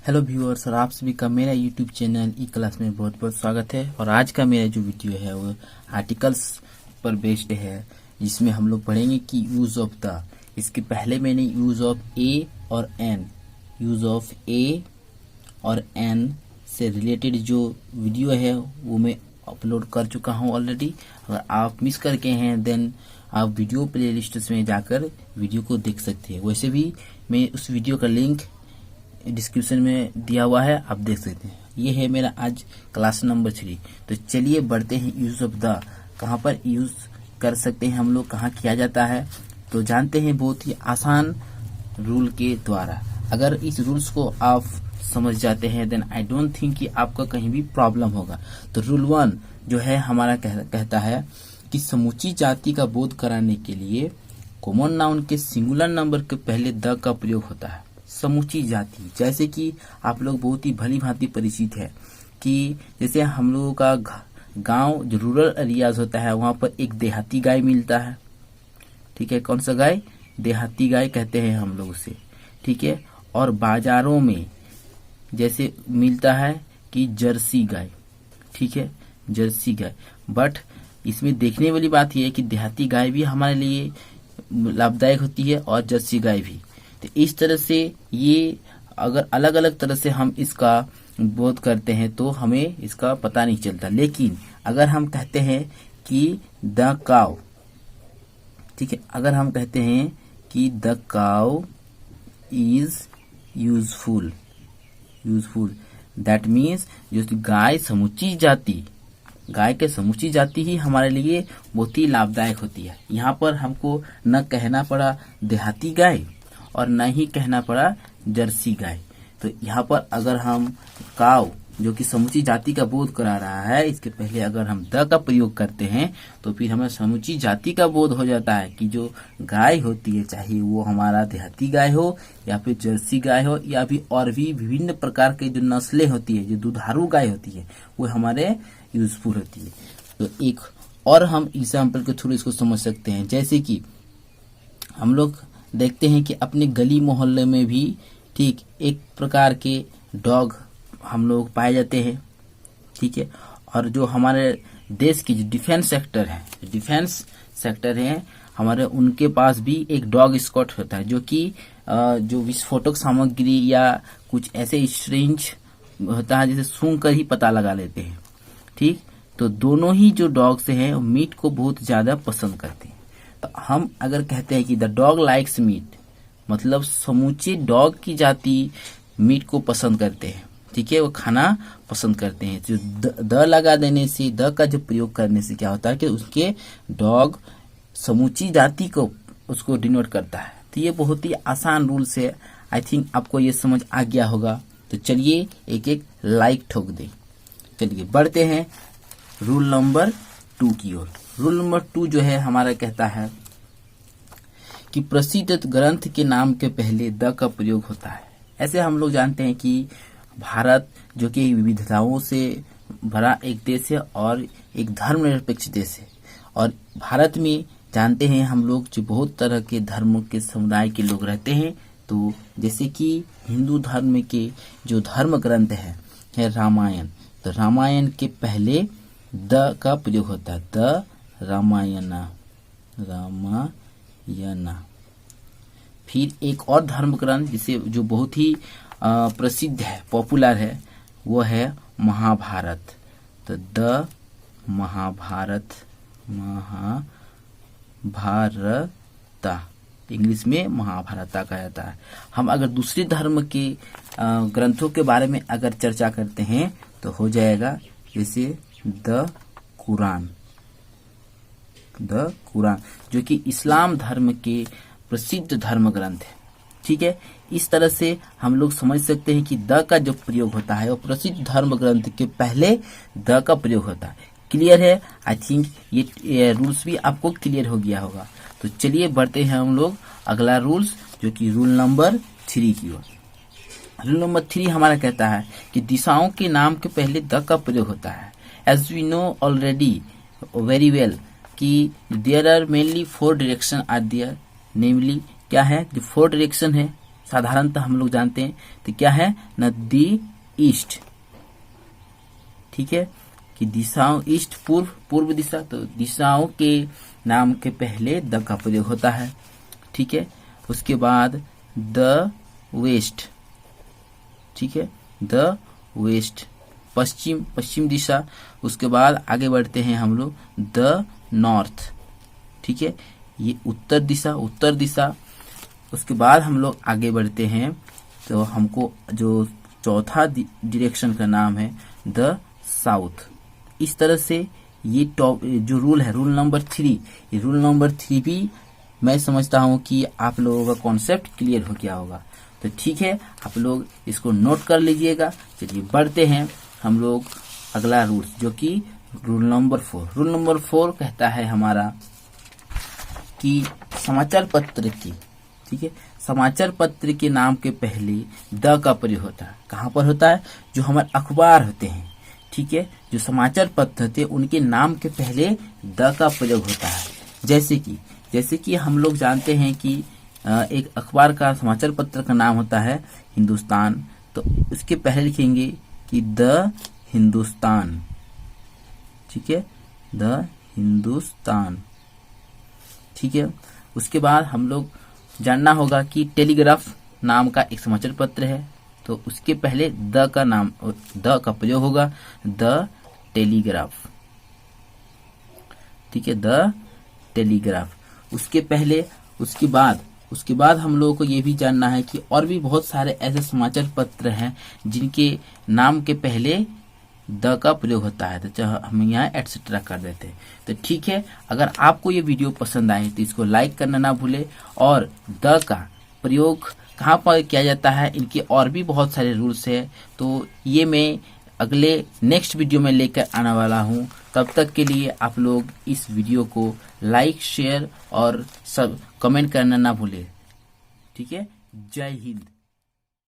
Hello viewers, और आप सभी का मेरा यूट्यूब चैनल ई क्लास में बहुत बहुत स्वागत है। और आज का मेरा जो वीडियो है वो आर्टिकल्स पर बेस्ड है, जिसमें हम लोग पढ़ेंगे कि यूज ऑफ द। इसके पहले मैंने यूज ऑफ ए और एन, यूज ऑफ ए और एन से रिलेटेड जो वीडियो है वो मैं अपलोड कर चुका हूँ ऑलरेडी। अगर आप मिस करके हैं देन आप वीडियो प्लेलिस्ट में जाकर वीडियो को देख सकते हैं। वैसे भी मैं उस वीडियो का लिंक डिस्क्रिप्शन में दिया हुआ है, आप देख सकते हैं। ये है मेरा आज क्लास नंबर 3। तो चलिए बढ़ते हैं यूज ऑफ द। कहाँ पर यूज कर सकते हैं हम लोग, कहाँ किया जाता है, तो जानते हैं बहुत ही आसान रूल के द्वारा। अगर इस रूल्स को आप समझ जाते हैं देन आई डोंट थिंक कि आपका कहीं भी प्रॉब्लम होगा। तो रूल 1 जो है हमारा कहता है कि समूची जाति का बोध कराने के लिए कॉमन नाउन के सिंगुलर नंबर के पहले द का प्रयोग होता है। समूची जाति, जैसे कि आप लोग बहुत ही भली भांति परिचित है कि जैसे हम लोगों का गांव जो रूरल एरियाज होता है वहां पर एक देहाती गाय मिलता है। ठीक है, कौन सा गाय? देहाती गाय कहते हैं हम लोग उसे। ठीक है, और बाजारों में जैसे मिलता है कि जर्सी गाय। ठीक है, जर्सी गाय। बट इसमें देखने वाली बात यह है कि देहाती गाय भी हमारे लिए लाभदायक होती है और जर्सी गाय भी। तो इस तरह से ये अगर अलग अलग तरह से हम इसका बोध करते हैं तो हमें इसका पता नहीं चलता। लेकिन अगर हम कहते हैं कि द काउ, ठीक है, अगर हम कहते हैं कि the cow is useful, that means जो गाय समुची जाति, गाय के समुची जाति ही हमारे लिए बहुत ही लाभदायक होती है। यहाँ पर हमको न कहना पड़ा देहाती गाय और न ही कहना पड़ा जर्सी गाय। तो यहाँ पर अगर हम काव जो कि समुची जाति का बोध करा रहा है, इसके पहले अगर हम द का प्रयोग करते हैं तो फिर हमें समुची जाति का बोध हो जाता है कि जो गाय होती है, चाहे वो हमारा देहाती गाय हो या फिर जर्सी गाय हो या फिर और भी विभिन्न प्रकार के जो नस्लें होती है, जो दुधारू गाय होती है, वो हमारे यूजफुल होती है। तो एक और हम एग्जाम्पल के थ्रू इसको समझ सकते हैं। जैसे कि हम लोग देखते हैं कि अपने गली मोहल्ले में भी ठीक एक प्रकार के डॉग हम लोग पाए जाते हैं। ठीक है, और जो हमारे देश की जो डिफेंस सेक्टर है हमारे, उनके पास भी एक डॉग स्क्वाड होता है जो कि जो विस्फोटक सामग्री या कुछ ऐसे स्ट्रेंज होता है जिसे सूंघ कर ही पता लगा लेते हैं। ठीक, तो दोनों ही जो डॉग्स हैं मीट को बहुत ज्यादा पसंद करते हैं। तो हम अगर कहते हैं कि द डॉग लाइक्स मीट, मतलब समूचे डॉग की जाति मीट को पसंद करते हैं। ठीक है, वो खाना पसंद करते हैं। जो द लगा देने से, द का जो प्रयोग करने से क्या होता है कि उसके डॉग समूची जाति को उसको डिनोट करता है। तो ये बहुत ही आसान रूल्स है। आई थिंक आपको ये समझ आ गया होगा। तो चलिए एक एक लाइक ठोक दे। चलिए बढ़ते हैं रूल नंबर 2 की ओर। रूल नंबर 2 जो है हमारा कहता है कि प्रसिद्ध ग्रंथ के नाम के पहले द का प्रयोग होता है। ऐसे हम लोग जानते हैं कि भारत जो कि विविधताओं से भरा एक देश है और एक धर्मनिरपेक्ष देश है। और भारत में जानते हैं हम लोग जो बहुत तरह के धर्मों के समुदाय के लोग रहते हैं। तो जैसे कि हिंदू धर्म के जो धर्म ग्रंथ है रामायण, तो रामायण के पहले द का प्रयोग होता है। द रामायणा। फिर एक और धर्म ग्रंथ जिसे जो बहुत ही प्रसिद्ध है, पॉपुलर है, वो है महाभारत। तो द महाभारता, इंग्लिश में महाभारता कहा जाता है। हम अगर दूसरे धर्म के ग्रंथों के बारे में अगर चर्चा करते हैं तो हो जाएगा जैसे द कुरान जो कि इस्लाम धर्म के प्रसिद्ध धर्म ग्रंथ है। ठीक है, इस तरह से हम लोग समझ सकते हैं कि द का जो प्रयोग होता है वो प्रसिद्ध धर्म ग्रंथ के पहले द का प्रयोग होता है। क्लियर है? आई थिंक ये रूल्स भी आपको क्लियर हो गया होगा। तो चलिए बढ़ते हैं हम लोग अगला रूल्स जो कि रूल नंबर 3 की ओर। रूल नंबर 3 हमारा कहता है कि दिशाओं के नाम के पहले द का प्रयोग होता है। As we know already very well कि there are mainly 4 direction are there, namely क्या है? जो 4 डायरेक्शन है साधारणतः हम लोग जानते हैं तो क्या है न दी ईस्ट, ठीक है, कि दिशाओं ईस्ट पूर्व दिशा, तो दिशाओं के नाम के पहले द का प्रयोग होता है, ठीक है। उसके बाद द वेस्ट, ठीक है, द वेस्ट पश्चिम दिशा। उसके बाद आगे बढ़ते हैं हम लोग द नॉर्थ, ठीक है, ये उत्तर दिशा। उसके बाद हम लोग आगे बढ़ते हैं तो हमको जो चौथा डायरेक्शन का नाम है द साउथ। इस तरह से ये जो रूल है, रूल नंबर 3, ये रूल नंबर 3 भी मैं समझता हूँ कि आप लोगों का कॉन्सेप्ट क्लियर हो गया होगा। तो ठीक है, आप लोग इसको नोट कर लीजिएगा। चलिए बढ़ते हैं हम लोग अगला रूल, जो कि रूल नंबर 4। रूल नंबर 4 कहता है हमारा कि समाचार पत्र की, ठीक है, समाचार पत्र के नाम के पहले द का प्रयोग होता है। कहाँ पर होता है? जो हमारे अखबार होते हैं, ठीक है, जो समाचार पत्र होते हैं उनके नाम के पहले द का प्रयोग होता है। जैसे कि हम लोग जानते हैं कि एक अखबार का समाचार पत्र का नाम होता है हिंदुस्तान, तो उसके पहले लिखेंगे कि द हिंदुस्तान, ठीक है, द हिंदुस्तान, ठीक है। उसके बाद हम लोग जानना होगा कि टेलीग्राफ नाम का एक समाचार पत्र है, तो उसके पहले द का प्रयोग होगा, द टेलीग्राफ, ठीक है, द टेलीग्राफ। उसके बाद हम लोगों को ये भी जानना है कि और भी बहुत सारे ऐसे समाचार पत्र हैं जिनके नाम के पहले द का प्रयोग होता है, तो हम यहाँ एटसेट्रा कर देते हैं। तो ठीक है, अगर आपको ये वीडियो पसंद आए तो इसको लाइक करना ना भूले, और द का प्रयोग कहाँ पर किया जाता है, इनके और भी बहुत सारे रूल्स हैं, तो ये मैं अगले नेक्स्ट वीडियो में लेकर आने वाला हूँ। तब तक के लिए आप लोग इस वीडियो को लाइक, शेयर और सब कमेंट करना ना भूले, ठीक है। जय हिंद।